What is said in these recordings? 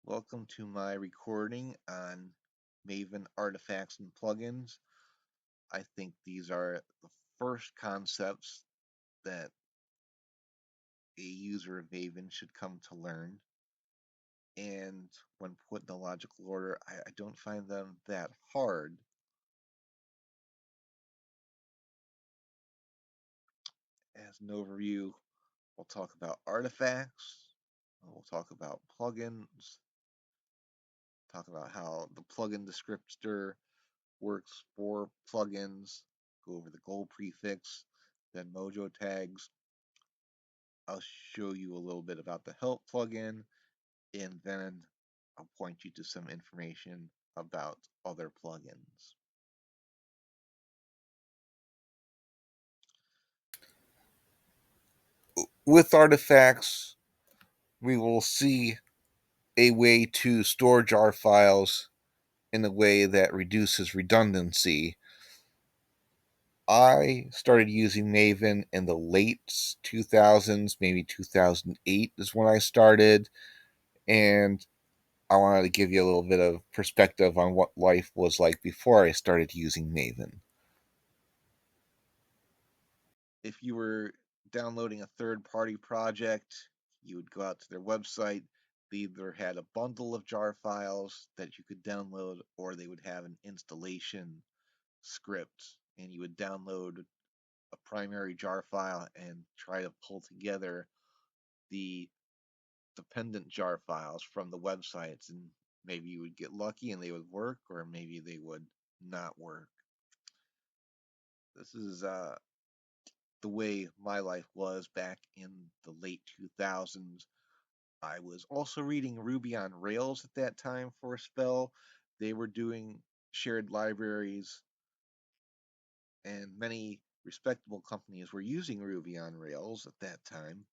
Welcome to my recording on Maven Artifacts and Plugins. I think these are the first concepts that a user of Maven should come to learn. And when put in a logical order, I don't find them that hard. As an overview, we'll talk about artifacts, we'll talk about plugins, talk about how the plugin descriptor works for plugins, go over the goal prefix, then mojo tags. I'll show you a little bit about the help plugin, and then I'll point you to some information about other plugins. With artifacts, we will see a way to store jar files in a way that reduces redundancy. I started using Maven in the late 2000s, maybe 2008 is when I started, and I wanted to give you a little bit of perspective on what life was like before I started using Maven. If you were downloading a third party project, you would go out to their website. They either had a bundle of jar files that you could download, or they would have an installation script, and you would download a primary jar file and try to pull together the dependent jar files from the websites, and maybe you would get lucky and they would work, or maybe they would not work. This is the way my life was back in the late 2000s. I was also reading Ruby on Rails at that time for a spell. They were doing shared libraries, and many respectable companies were using Ruby on Rails at that time.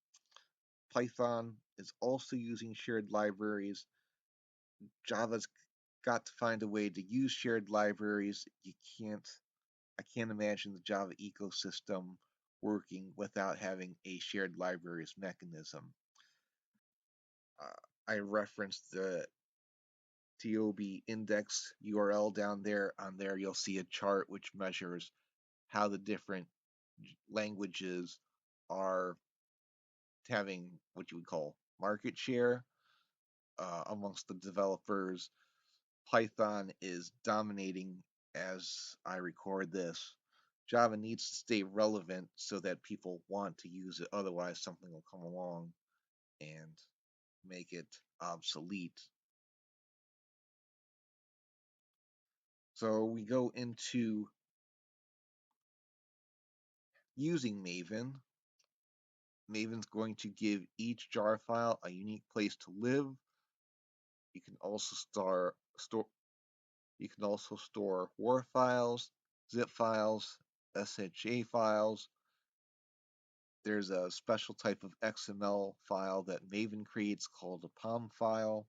Python is also using shared libraries. Java's got to find a way to use shared libraries. I can't imagine the Java ecosystem working without having a shared libraries mechanism. I referenced the TOB index URL down there. On there, you'll see a chart which measures how the different languages are having what you would call market share amongst the developers. Python is dominating as I record this. Java needs to stay relevant so that people want to use it. Otherwise, something will come along and make it obsolete. So we go into using Maven. Maven's going to give each jar file a unique place to live. You can also store WAR files, zip files, SHA files. There's a special type of XML file that Maven creates called a POM file.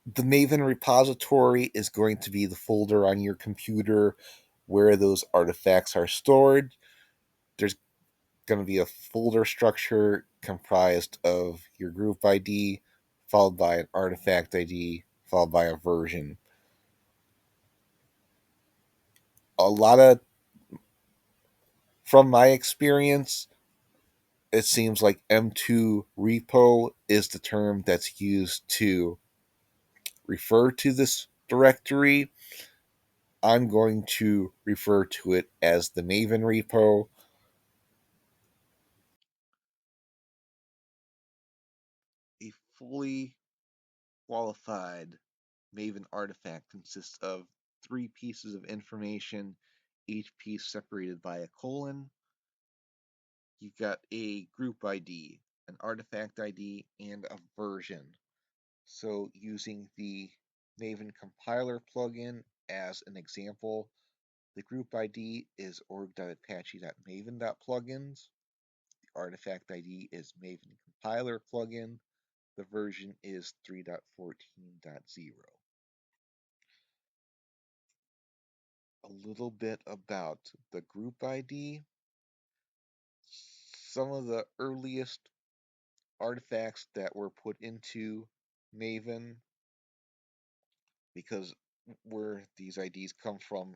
The Maven repository is going to be the folder on your computer where those artifacts are stored. There's going to be a folder structure comprised of your group ID, followed by an artifact ID, followed by a version. A lot of, from my experience, it seems like M2 repo is the term that's used to refer to this directory. I'm going to refer to it as the Maven repo. A fully qualified Maven artifact consists of 3 pieces of information, each piece separated by a colon. You've got a group ID, an artifact ID, and a version. So using the Maven compiler plugin as an example, the group ID is org.apache.maven.plugins. The artifact ID is Maven compiler plugin. The version is 3.14.0. A little bit about the group ID. Some of the earliest artifacts that were put into Maven, because where these IDs come from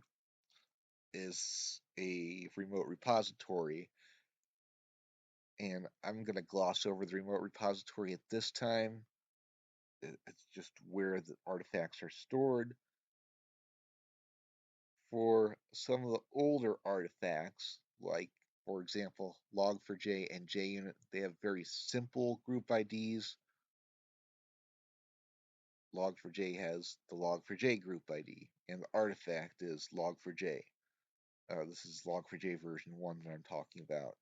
is a remote repository, and I'm going to gloss over the remote repository at this time. It's just where the artifacts are stored. For some of the older artifacts, like for example log4j and JUnit, they have very simple group IDs. Log4j has the log4j group ID, and the artifact is log4j. This is log4j version 1 that I'm talking about,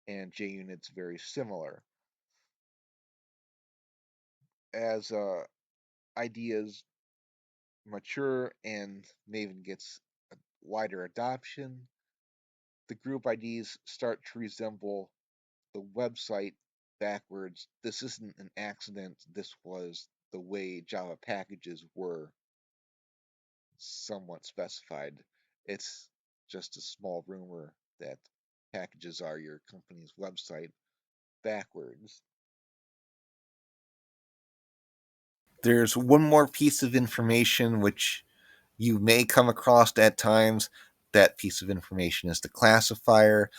and JUnit's very similar. As ideas mature and Maven gets a wider adoption, the group IDs start to resemble the website backwards. This isn't an accident. This was the way Java packages were somewhat specified. It's just a small rumor that packages are your company's website backwards. There's one more piece of information which you may come across at times. That piece of information is the classifier.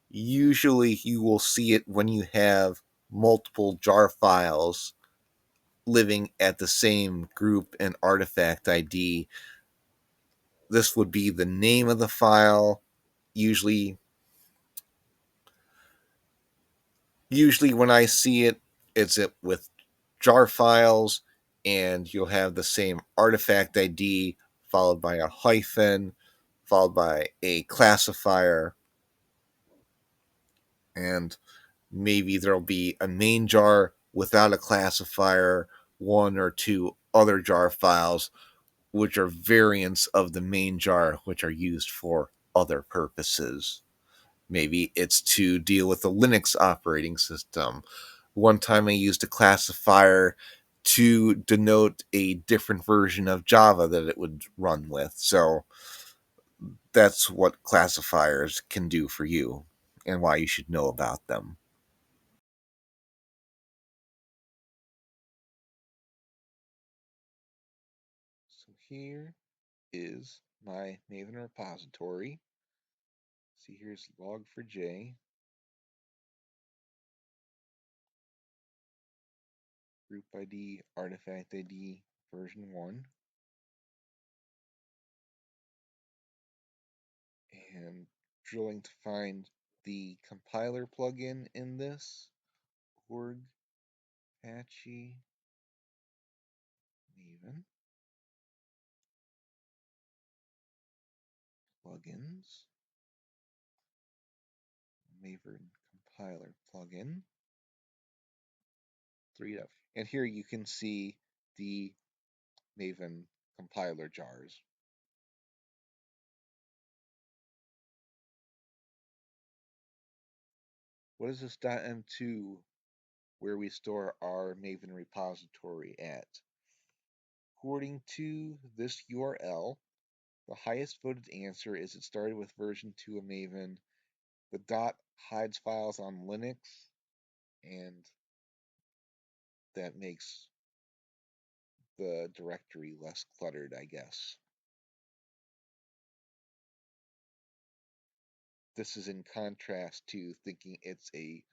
Usually, you will see it when you have multiple jar files living at the same group and artifact ID. This would be the name of the file. Usually when I see it, it's it with jar files, and you'll have the same artifact ID followed by a hyphen, followed by a classifier, and maybe there'll be a main jar without a classifier, one or two other jar files, which are variants of the main jar, which are used for other purposes. Maybe it's to deal with the Linux operating system. One time I used a classifier to denote a different version of Java that it would run with. So that's what classifiers can do for you and why you should know about them. So here is my Maven repository. See, here's log4j, group ID, artifact ID, version 1. And drilling to find the compiler plugin in this, org Apache Maven plugins, Maven compiler plugin, 3. And here you can see the Maven compiler jars. What is this .m2 where we store our Maven repository at? According to this URL, the highest voted answer is it started with version 2 of Maven. The dot hides files on Linux, and that makes the directory less cluttered, I guess. This is in contrast to thinking it's a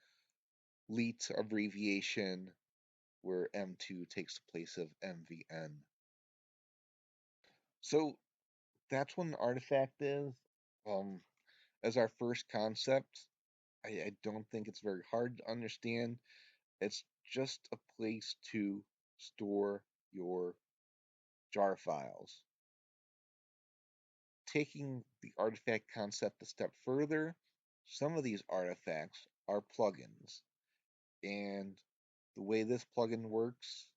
LEET abbreviation where M2 takes the place of MVN. So that's what an artifact is. Um, as our first concept, I don't think it's very hard to understand. It's just a place to store your jar files. Taking the artifact concept a step further, some of these artifacts are plugins. And the way this plugin works,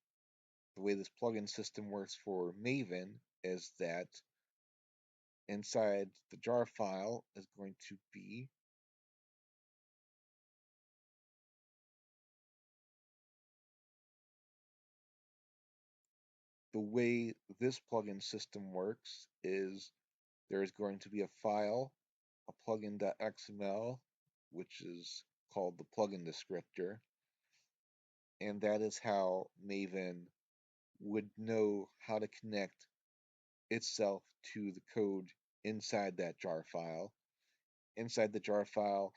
the way this plugin system works for Maven is that inside the jar file is going to be the way this plugin system works is there is going to be a file, a plugin.xml, which is called the plugin descriptor. and that is how Maven would know how to connect itself to the code inside that jar file. Inside the jar file,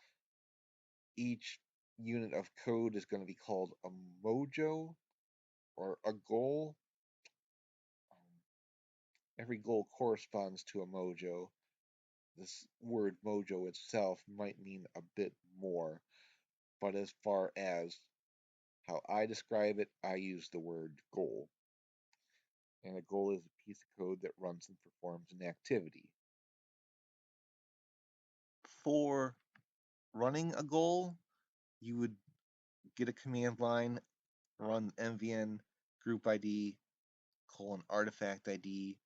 each unit of code is going to be called a mojo or a goal. Every goal corresponds to a mojo. This word mojo itself might mean a bit more, but as far as how I describe it, I use the word goal. And a goal is a piece of code that runs and performs an activity. For running a goal, you would get a command line, run mvn group ID :artifact ID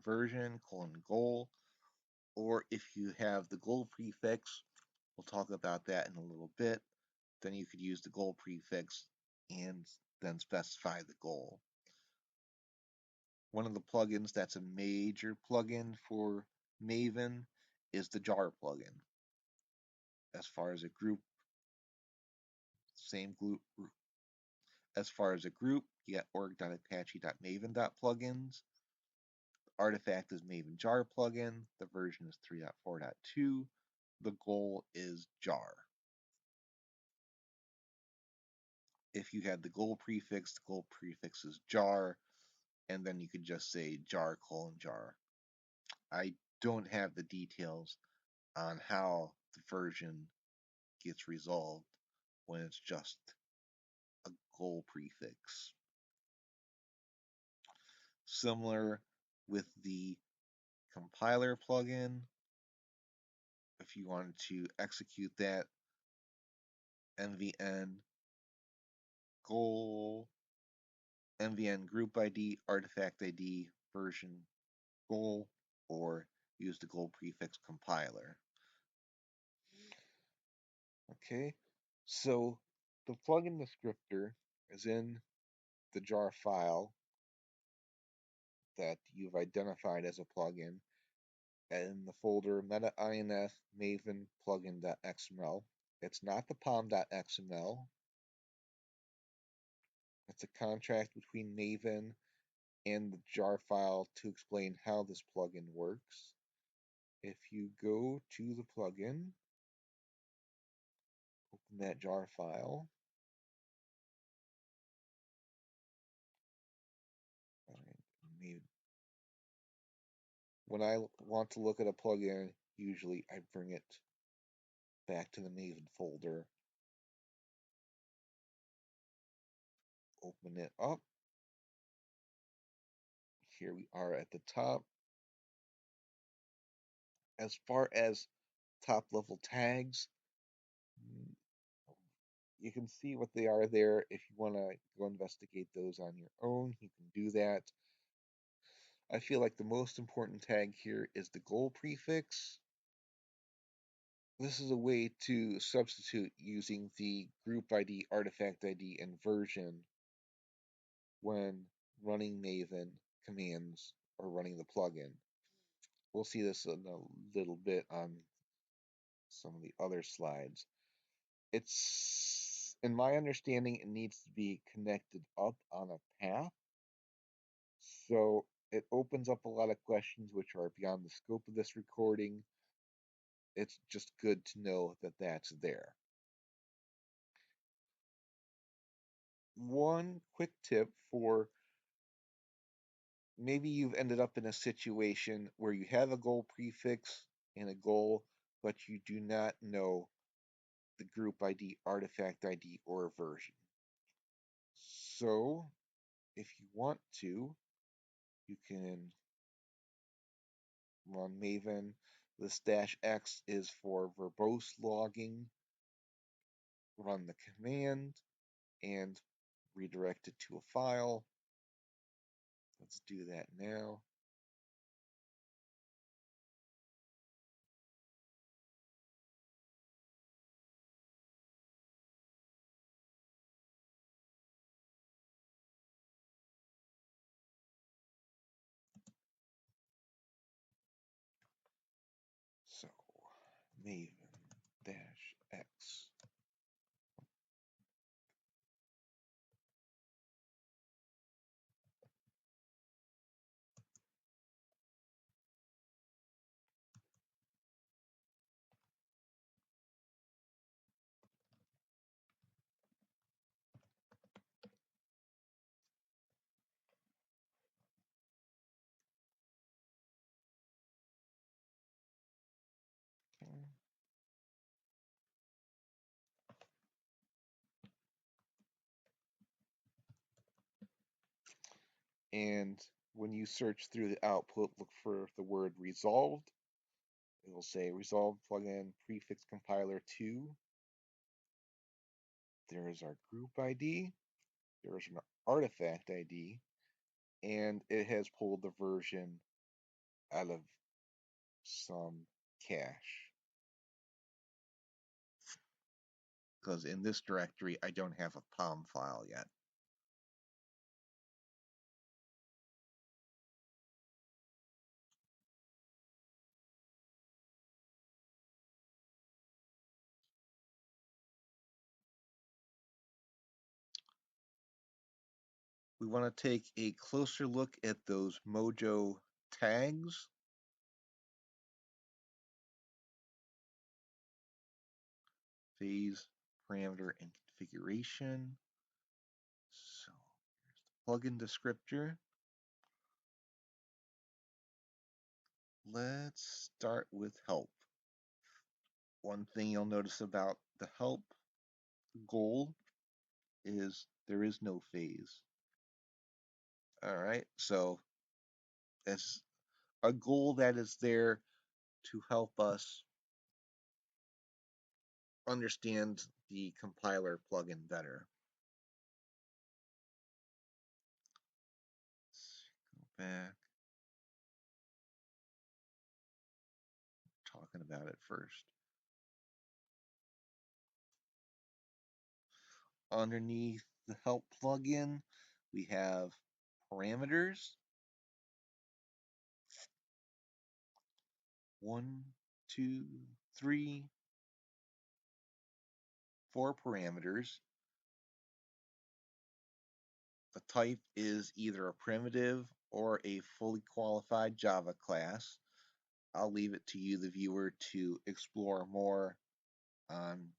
:version :goal, or if you have the goal prefix, we'll talk about that in a little bit, then you could use the goal prefix and then specify the goal. One of the plugins that's a major plugin for Maven is the jar plugin. As far as a group, same group. As far as a group, you got org.apache.maven.plugins. Artifact is Maven jar plugin. The version is 3.4.2. The goal is jar. If you had the goal prefix is jar, and then you could just say jar : jar. I don't have the details on how the version gets resolved when it's just a goal prefix. Similar with the compiler plugin, if you wanted to execute that, mvn goal, mvn group ID, artifact ID, version goal, or use the goal prefix compiler. Okay, so the plugin descriptor is in the jar file that you've identified as a plugin in the folder meta-inf maven plugin.xml. It's not the pom.xml. It's a contract between Maven and the jar file to explain how this plugin works. If you go to the plugin, open that jar file. When I want to look at a plugin, usually I bring it back to the Maven folder, open it up. Here we are at the top. As far as top level tags, you can see what they are there. If you want to go investigate those on your own, you can do that. I feel like the most important tag here is the goal prefix. This is a way to substitute using the group ID, artifact ID, and version when running Maven commands or running the plugin. We'll see this in a little bit on some of the other slides. In my understanding, it needs to be connected up on a path. So it opens up a lot of questions which are beyond the scope of this recording. It's just good to know that that's there. One quick tip for maybe you've ended up in a situation where you have a goal prefix and a goal, but you do not know the group ID, artifact ID, or version. So if you want to, you can run Maven. This -x is for verbose logging. Run the command and redirect it to a file. Let's do that now. So Maven -x And when you search through the output, look for the word resolved. It will say resolved plugin prefix compiler 2. There's our group ID. There's an artifact ID. And it has pulled the version out of some cache. Because in this directory, I don't have a POM file yet. We want to take a closer look at those Mojo tags. Phase, parameter, and configuration. So here's the plugin descriptor. Let's start with help. One thing you'll notice about the help goal is there is no phase. All right, so it's a goal that is there to help us understand the compiler plugin better. Let's go back, talking about it first. Underneath the help plugin, we have parameters. 1, 2, 3, 4 parameters. The type is either a primitive or a fully qualified Java class. I'll leave it to you, the viewer, to explore more on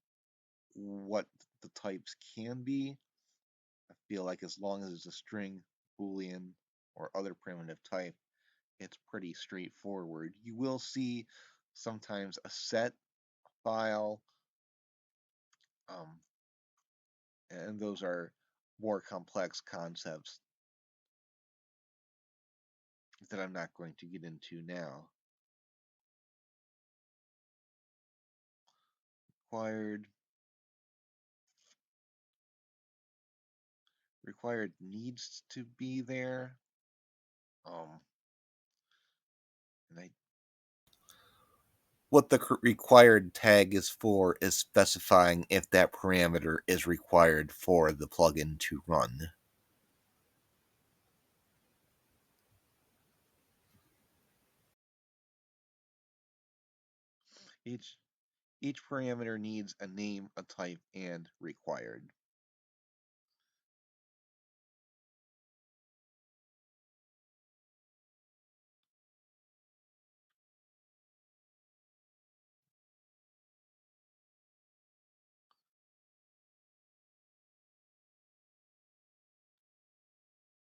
what the types can be. I feel like as long as it's a string, Boolean, or other primitive type, it's pretty straightforward. You will see sometimes a set file, and those are more complex concepts that I'm not going to get into now. Required needs to be there. And I What the required tag is for is specifying if that parameter is required for the plugin to run. each parameter needs a name, a type, and required.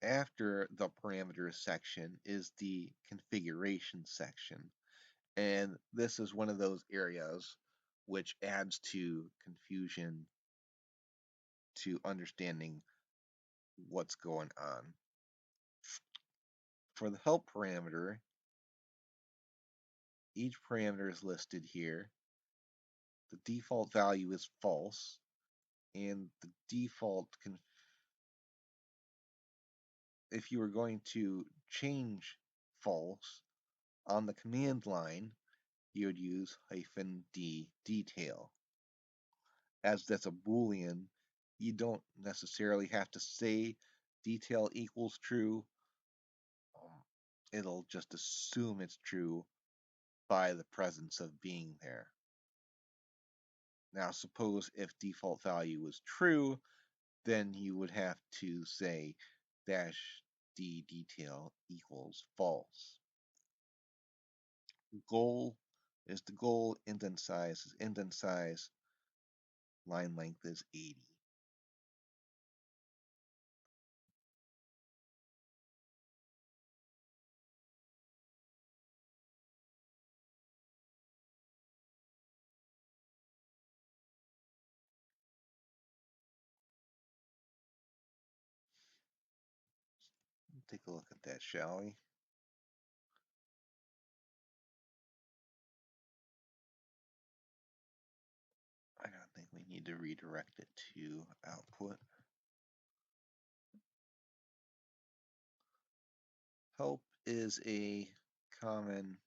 After the parameters section is the configuration section. And this is one of those areas which adds to confusion to understanding what's going on. For the help parameter, each parameter is listed here. The default value is false, and the default, if you were going to change false on the command line, you would use -d detail. As that's a Boolean, you don't necessarily have to say detail equals true. It'll just assume it's true by the presence of being there. Now, suppose if default value was true, then you would have to say -d detail equals false. Goal is the goal, indent size is indent size, line length is 80. Take a look at that, shall we? I don't think we need to redirect it to output. Help is a common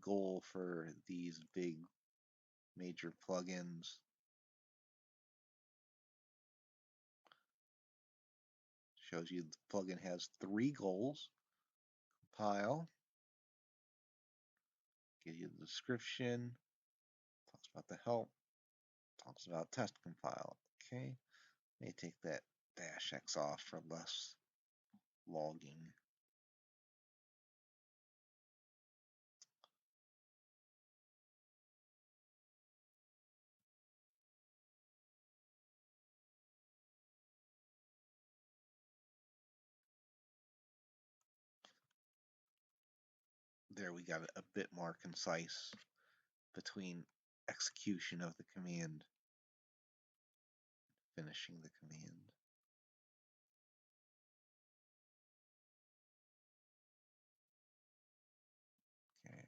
goal for these big major plugins. Shows you the plugin has 3 goals: compile, gives you the description, talks about the help, talks about test compile. Okay, may take that -x off for less logging. There we got it a bit more concise between execution of the command, finishing the command. Okay,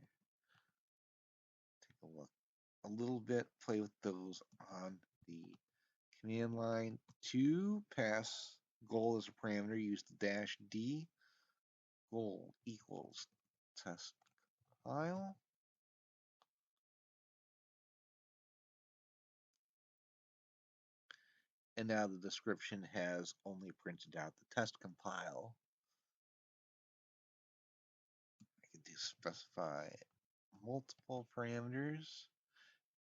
take a look a little bit, play with those on the command line. To pass goal as a parameter, use the -d. Goal equals test file. And now the description has only printed out the test compile. I can do specify multiple parameters.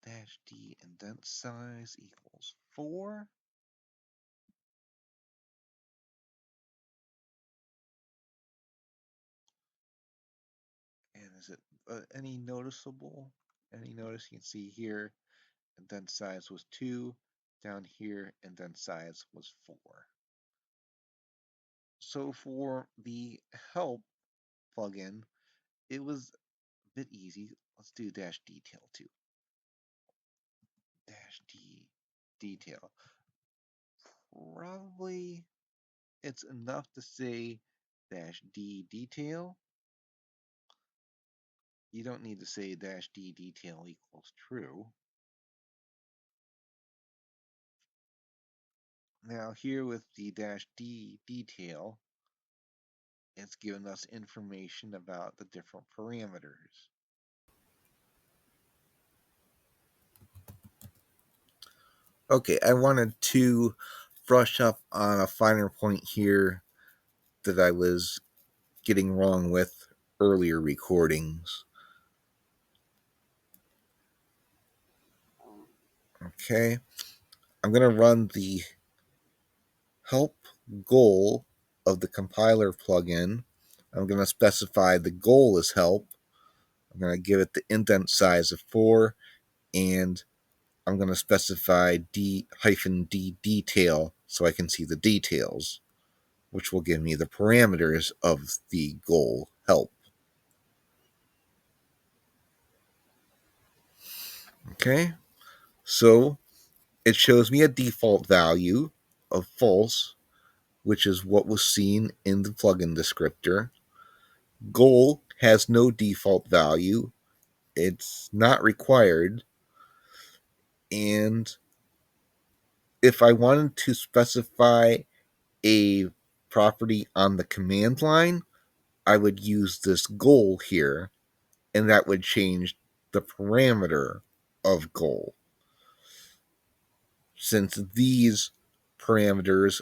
-d indent size equals 4. And is it any noticeable? Any notice? You can see here, indent size was 2. Down here, indent size was 4. So for the help plugin, it was a bit easy. Let's do -detail too. -d detail. Probably it's enough to say -d detail. You don't need to say -d detail equals true. Now here with the -d detail, it's given us information about the different parameters. Okay, I wanted to brush up on a finer point here that I was getting wrong with earlier recordings. Okay, I'm going to run the help goal of the compiler plugin. I'm going to specify the goal as help. I'm going to give it the indent size of 4, and I'm going to specify d detail so I can see the details, which will give me the parameters of the goal help. Okay, so it shows me a default value of false, which is what was seen in the plugin descriptor. Goal has no default value. It's not required. And if I wanted to specify a property on the command line, I would use this goal here, and that would change the parameter of goal. Since these parameters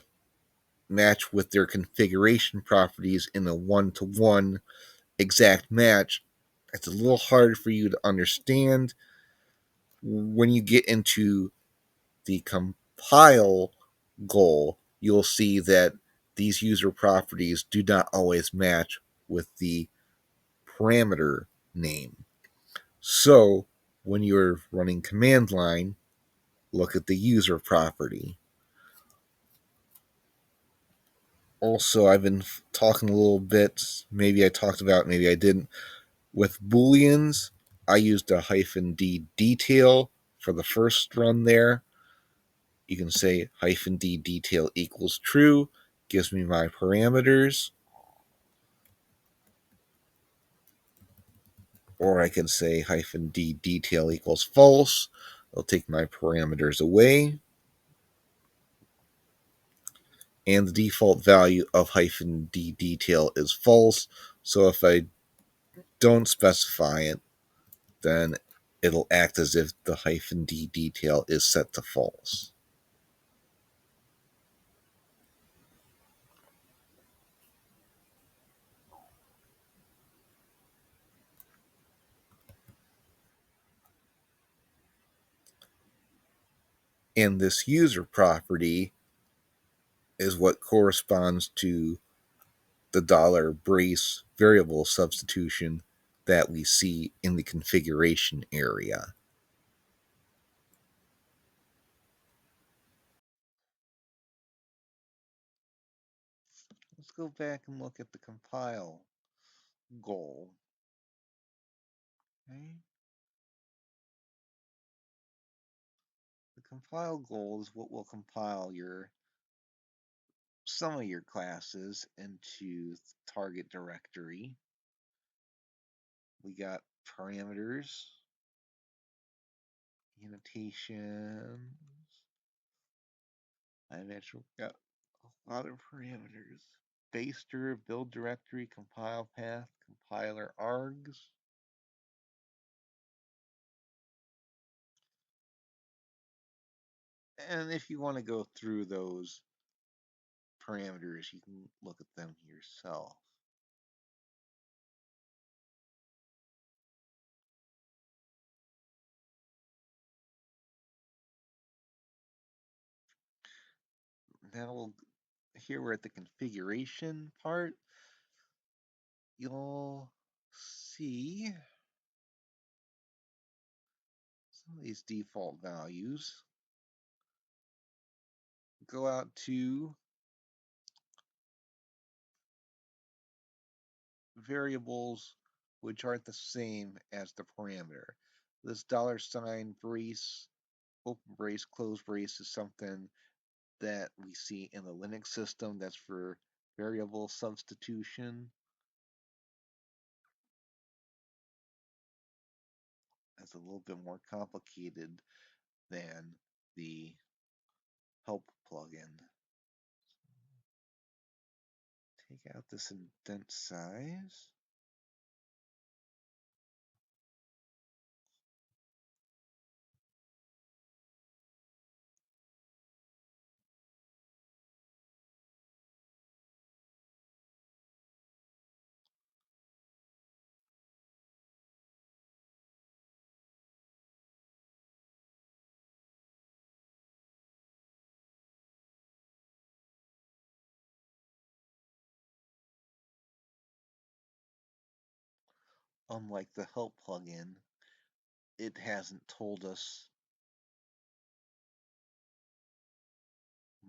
match with their configuration properties in a one-to-one exact match, it's a little hard for you to understand. When you get into the compile goal, you'll see that these user properties do not always match with the parameter name. So when you're running command line, look at the user property. Also, I've been talking a little bit, maybe I talked about, maybe I didn't, with booleans. I used a -d detail for the first run there. You can say -d detail equals true, gives me my parameters. Or I can say -d detail equals false. It'll take my parameters away. And the default value of -d detail is false. So if I don't specify it, then it'll act as if the -d detail is set to false. And this user property is what corresponds to the $brace variable substitution that we see in the configuration area. Let's go back and look at the compile goal. Okay. The compile goal is what will compile some of your classes into the target directory. We got parameters, annotations. I mentioned we got a lot of parameters. Baster, build directory, compile path, compiler args. And if you want to go through those parameters, you can look at them yourself. Now here we're at the configuration part. You'll see some of these default values. Go out to variables which aren't the same as the parameter. This $brace, open brace, close brace is something that we see in the Linux system. That's for variable substitution. That's a little bit more complicated than the help plugin. Take out this indent size. Unlike the help plugin, it hasn't told us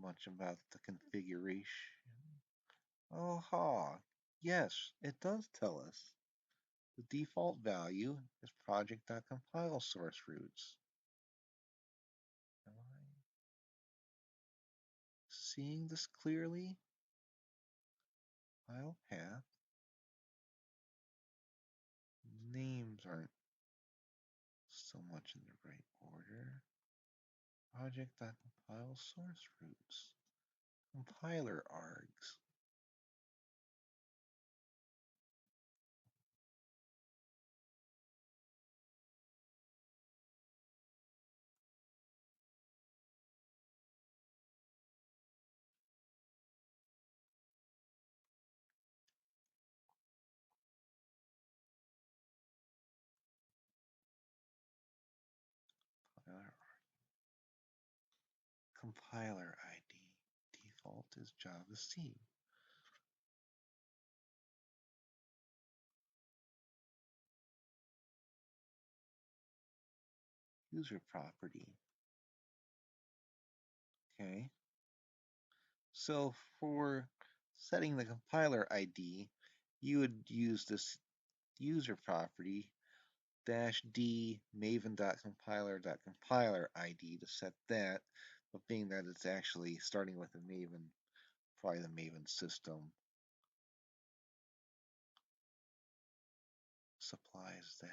much about the configuration. Aha! Yes, it does tell us. The default value is project.compile source roots. Am I seeing this clearly? File path. Names aren't so much in the right order. Project.compile source roots. Compiler args. Compiler ID. Default is Java C. User property. Okay. So for setting the compiler ID, you would use this user property -d maven.compiler.compiler ID to set that. But being that it's actually starting with a Maven, probably the Maven system supplies that.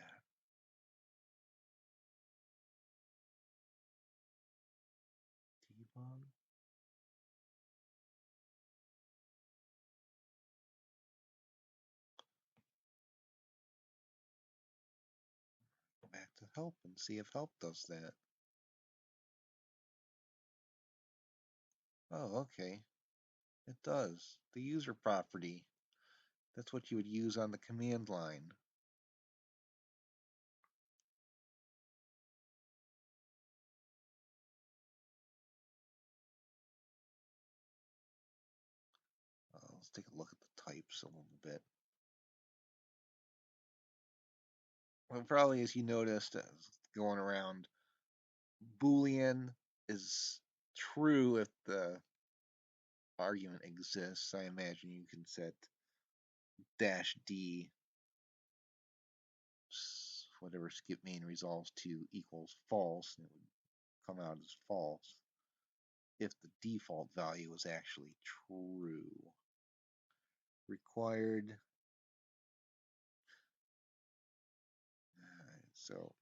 Debug. Go back to help and see if help does that. Oh, okay. It does. The user property. That's what you would use on the command line. Let's take a look at the types a little bit. Well, probably as you noticed going around, Boolean is true if the argument exists. I imagine you can set -d whatever skip main resolves to equals false, and it would come out as false if the default value is actually true. Required. So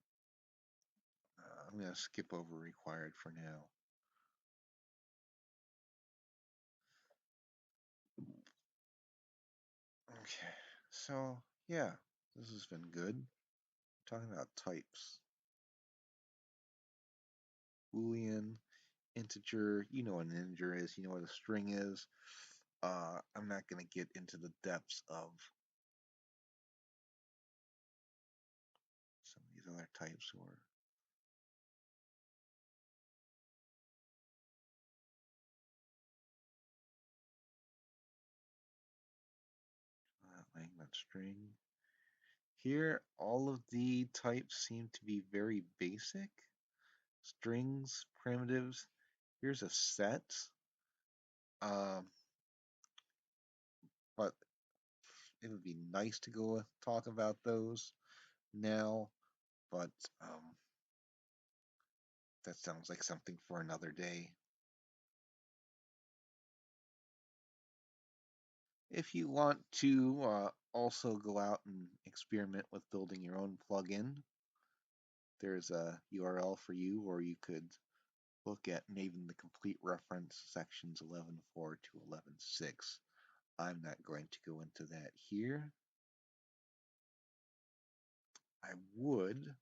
I'm going to skip over required for now. Okay, so yeah, this has been good. Talking about types. Boolean, integer, you know what an integer is, you know what a string is. I'm not going to get into the depths of some of these other types or language string. Here, all of the types seem to be very basic. Strings, primitives. Here's a set. Um, but it would be nice to go talk about those now, but that sounds like something for another day. If you want to also go out and experiment with building your own plugin, there's a URL for you, or you could look at Maven the Complete Reference sections 11.4 to 11.6. I'm not going to go into that here. I would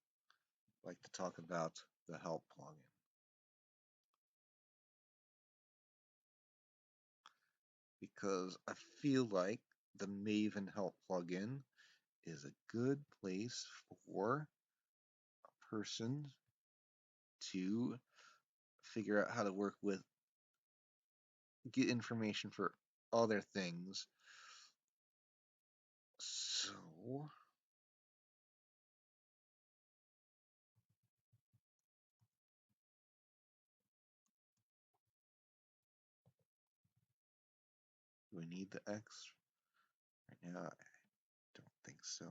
like to talk about the help plugin, because I feel like the Maven help plugin is a good place for a person to figure out how to work with, get information for other things. So do we need the X right now? I don't think so.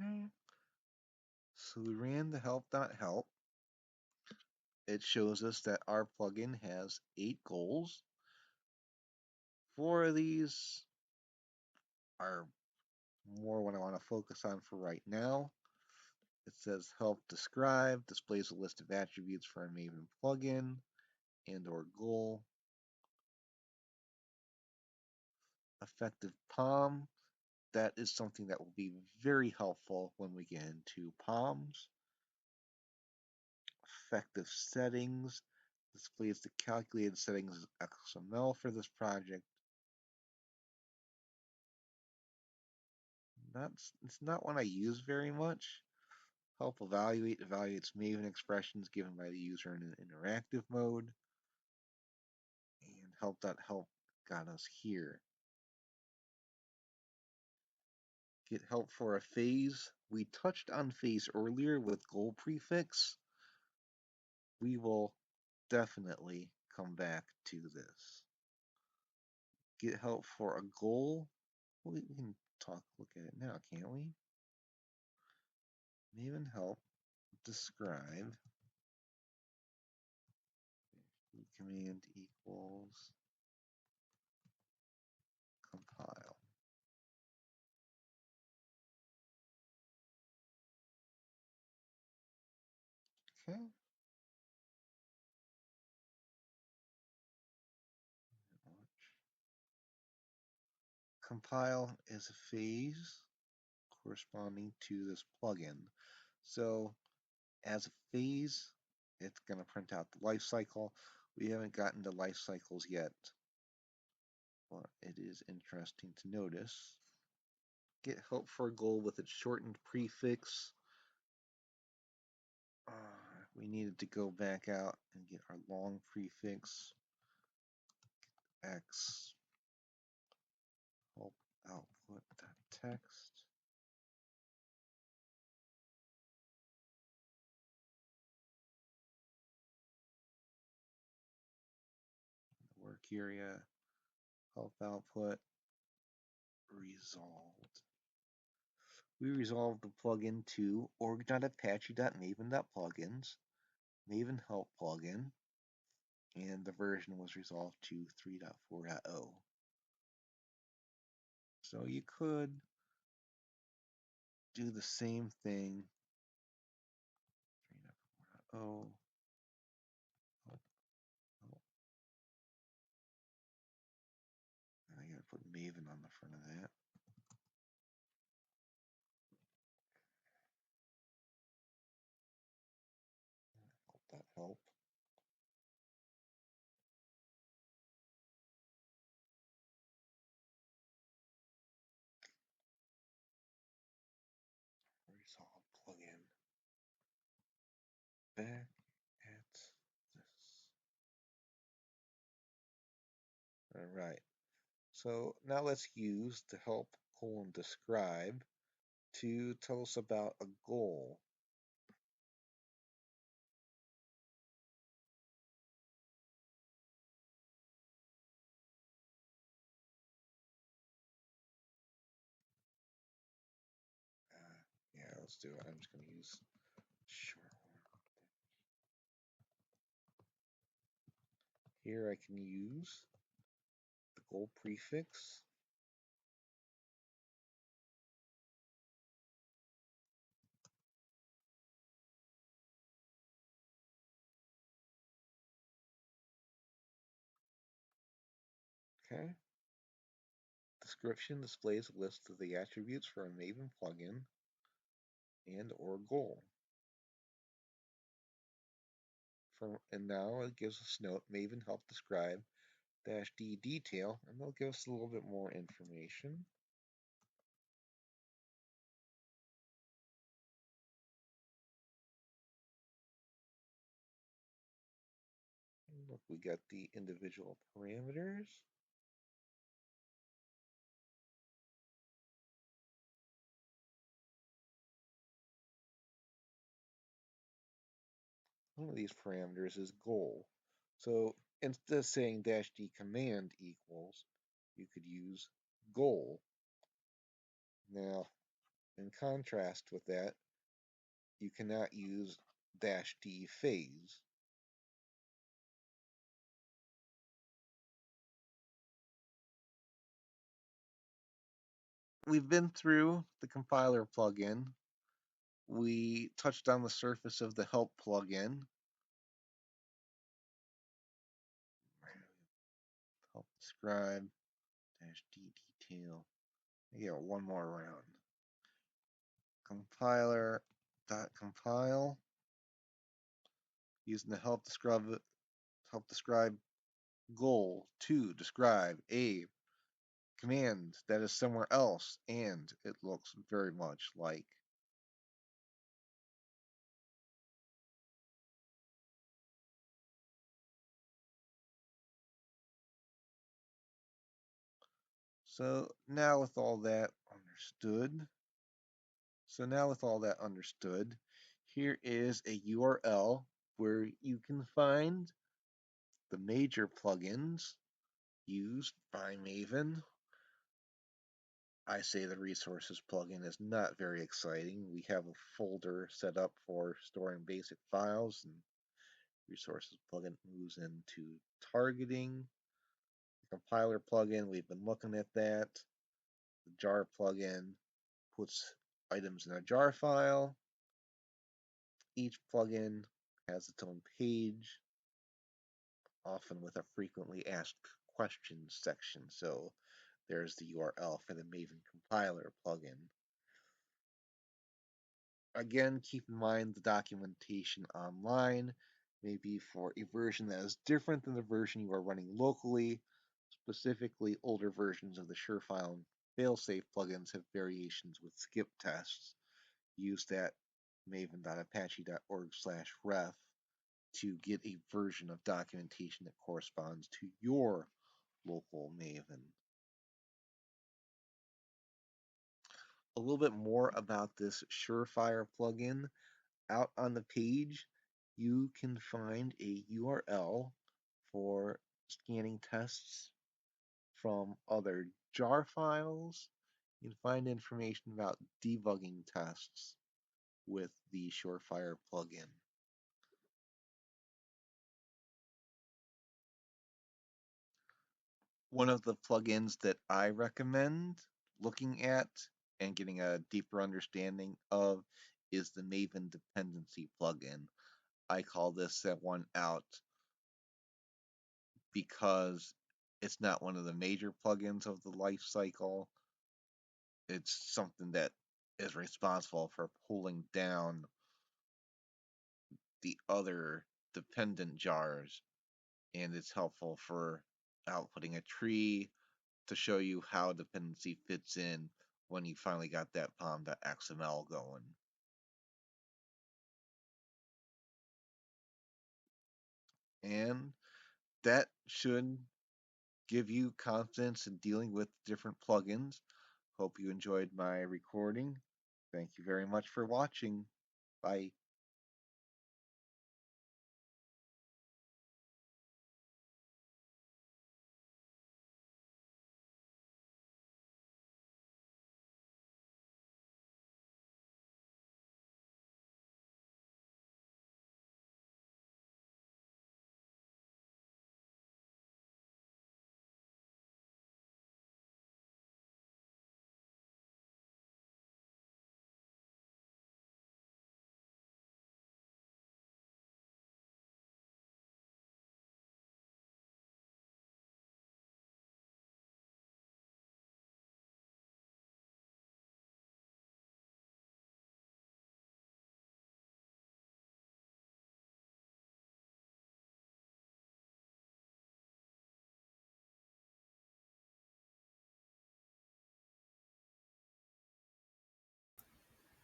Okay. So we ran the help.help. It shows us that our plugin has 8 goals. 4 of these are more what I want to focus on for right now. It says help describe, displays a list of attributes for a Maven plugin and or goal. Effective POM, that is something that will be very helpful when we get into POMs. Effective settings, displays the calculated settings as XML for this project. It's not one I use very much. Help evaluate evaluates Maven expressions given by the user in an interactive mode. And help.help got us here. Get help for a phase. We touched on phase earlier with goal prefix. We will definitely come back to this. Get help for a goal. We can look at it now, can't we? Maven help describe command equals compile. Okay. Compile is a phase corresponding to this plugin. So as a phase, it's going to print out the life cycle. We haven't gotten to life cycles yet, but it is interesting to notice. Get help for a goal with its shortened prefix. We needed to go back out and get our long prefix. X help output text. Work area, help output, resolved. We resolved the plugin to org.apache.maven.plugins, Maven help plugin, and the version was resolved to 3.4.0. So you could do the same thing. 3.4.0. I gotta put Maven on the front of that. Hope that help. Resolve plugin. Back at this. All right. So now let's use the help describe to tell us about a goal. Yeah, let's do it. I'm just going to use short one. Here I can use the goal prefix. Okay. Description displays a list of the attributes for a Maven plugin and or goal. And now it gives us note Maven help describe -d detail, and they'll give us a little bit more information. And look, we got the individual parameters. One of these parameters is goal. So instead of saying -d command equals, you could use goal. Now, in contrast with that, you cannot use -d phase. We've been through the compiler plugin. We touched on the surface of the help plugin. Help describe -d detail. Yeah, one more round. Compiler dot compile using the help describe goal to describe a command that is somewhere else, and it looks very much like so now with all that understood, here is a URL where you can find the major plugins used by Maven. I say the resources plugin is not very exciting. We have a folder set up for storing basic files, and resources plugin moves into targeting. The compiler plugin, we've been looking at that. The jar plugin puts items in a jar file. Each plugin has its own page, often with a frequently asked questions section. So there's the URL for the Maven compiler plugin. Again, keep in mind the documentation online may be for a version that is different than the version you are running locally. Specifically, older versions of the Surefile and Failsafe plugins have variations with skip tests. Use that maven.apache.org/ref to get a version of documentation that corresponds to your local Maven. A little bit more about this Surefire plugin. Out on the page, you can find a URL for scanning tests from other jar files. You can find information about debugging tests with the Surefire plugin. One of the plugins that I recommend looking at and getting a deeper understanding of is the Maven dependency plugin. I call this that one out because it's not one of the major plugins of the life cycle. It's something that is responsible for pulling down the other dependent jars, and it's helpful for outputting a tree to show you how dependency fits in when you finally got that pom.xml going. And that should give you confidence in dealing with different plugins. Hope you enjoyed my recording. Thank you very much for watching. Bye.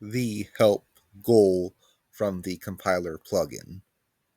The help goal from the compiler plugin.